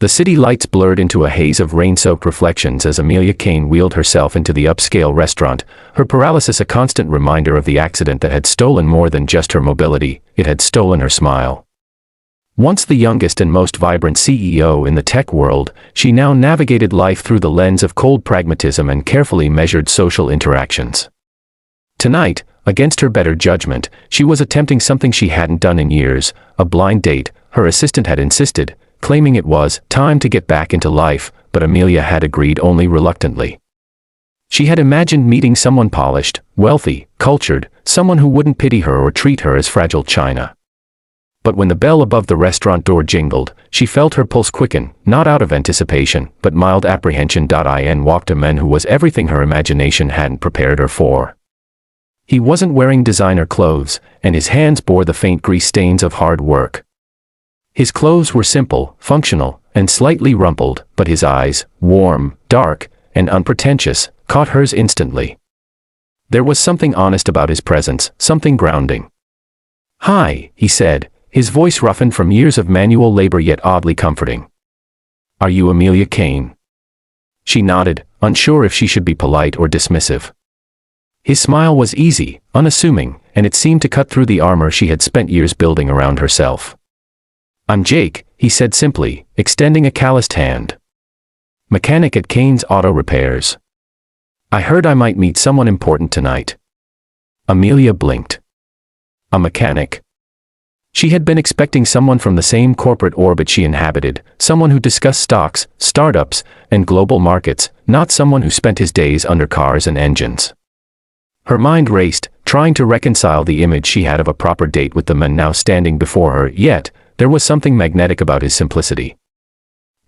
The city lights blurred into a haze of rain-soaked reflections as Amelia Kane wheeled herself into the upscale restaurant, her paralysis a constant reminder of the accident that had stolen more than just her mobility, it had stolen her smile. Once the youngest and most vibrant CEO in the tech world, she now navigated life through the lens of cold pragmatism and carefully measured social interactions. Tonight, against her better judgment, she was attempting something she hadn't done in years, a blind date. Her assistant had insisted, claiming it was time to get back into life, but Amelia had agreed only reluctantly. She had imagined meeting someone polished, wealthy, cultured, someone who wouldn't pity her or treat her as fragile china. But when the bell above the restaurant door jingled, she felt her pulse quicken, not out of anticipation, but mild apprehension. In walked a man who was everything her imagination hadn't prepared her for. He wasn't wearing designer clothes, and his hands bore the faint grease stains of hard work. His clothes were simple, functional, and slightly rumpled, but his eyes, warm, dark, and unpretentious, caught hers instantly. There was something honest about his presence, something grounding. "Hi," he said, his voice roughened from years of manual labor yet oddly comforting. "Are you Amelia Kane?" She nodded, unsure if she should be polite or dismissive. His smile was easy, unassuming, and it seemed to cut through the armor she had spent years building around herself. "I'm Jake," he said simply, extending a calloused hand. "Mechanic at Kane's Auto Repairs. I heard I might meet someone important tonight." Amelia blinked. A mechanic? She had been expecting someone from the same corporate orbit she inhabited, someone who discussed stocks, startups, and global markets, not someone who spent his days under cars and engines. Her mind raced, trying to reconcile the image she had of a proper date with the man now standing before her, yet there was something magnetic about his simplicity.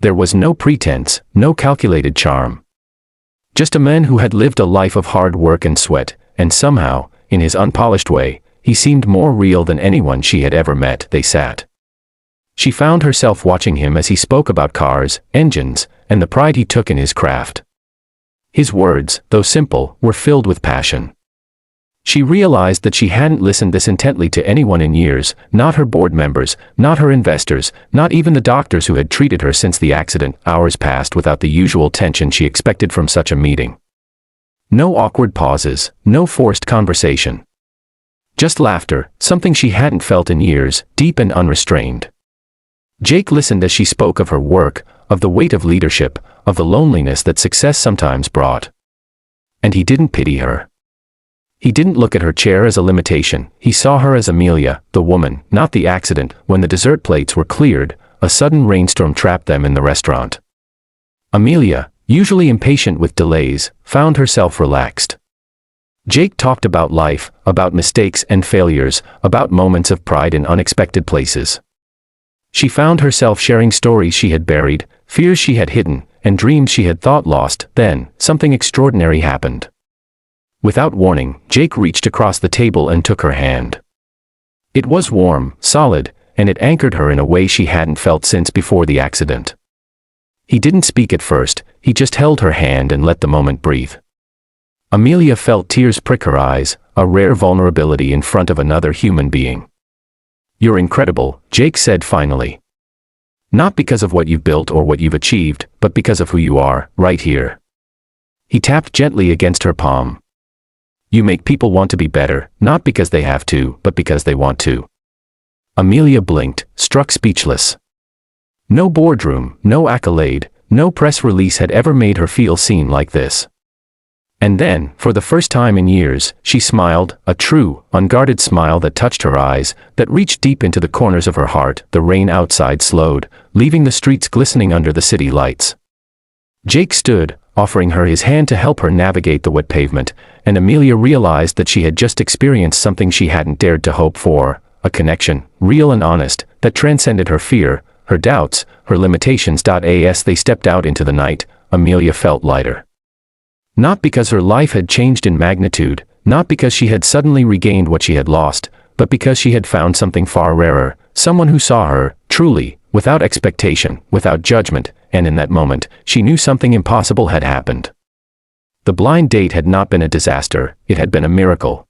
There was no pretense, no calculated charm. Just a man who had lived a life of hard work and sweat, and somehow, in his unpolished way, he seemed more real than anyone she had ever met. They sat. She found herself watching him as he spoke about cars, engines, and the pride he took in his craft. His words, though simple, were filled with passion. She realized that she hadn't listened this intently to anyone in years, not her board members, not her investors, not even the doctors who had treated her since the accident. Hours passed without the usual tension she expected from such a meeting. No awkward pauses, no forced conversation. Just laughter, something she hadn't felt in years, deep and unrestrained. Jake listened as she spoke of her work, of the weight of leadership, of the loneliness that success sometimes brought. And he didn't pity her. He didn't look at her chair as a limitation. He saw her as Amelia, the woman, not the accident. When the dessert plates were cleared, a sudden rainstorm trapped them in the restaurant. Amelia, usually impatient with delays, found herself relaxed. Jake talked about life, about mistakes and failures, about moments of pride in unexpected places. She found herself sharing stories she had buried, fears she had hidden, and dreams she had thought lost. Then, something extraordinary happened. Without warning, Jake reached across the table and took her hand. It was warm, solid, and it anchored her in a way she hadn't felt since before the accident. He didn't speak at first, he just held her hand and let the moment breathe. Amelia felt tears prick her eyes, a rare vulnerability in front of another human being. "You're incredible," Jake said finally. "Not because of what you've built or what you've achieved, but because of who you are, right here." He tapped gently against her palm. "You make people want to be better, not because they have to, but because they want to." Amelia blinked, struck speechless. No boardroom, no accolade, no press release had ever made her feel seen like this. And then, for the first time in years, she smiled, a true, unguarded smile that touched her eyes, that reached deep into the corners of her heart. The rain outside slowed, leaving the streets glistening under the city lights. Jake stood, offering her his hand to help her navigate the wet pavement, and Amelia realized that she had just experienced something she hadn't dared to hope for, a connection, real and honest, that transcended her fear, her doubts, her limitations. As they stepped out into the night, Amelia felt lighter. Not because her life had changed in magnitude, not because she had suddenly regained what she had lost, but because she had found something far rarer, someone who saw her, truly, without expectation, without judgment, and in that moment, she knew something impossible had happened. The blind date had not been a disaster, it had been a miracle.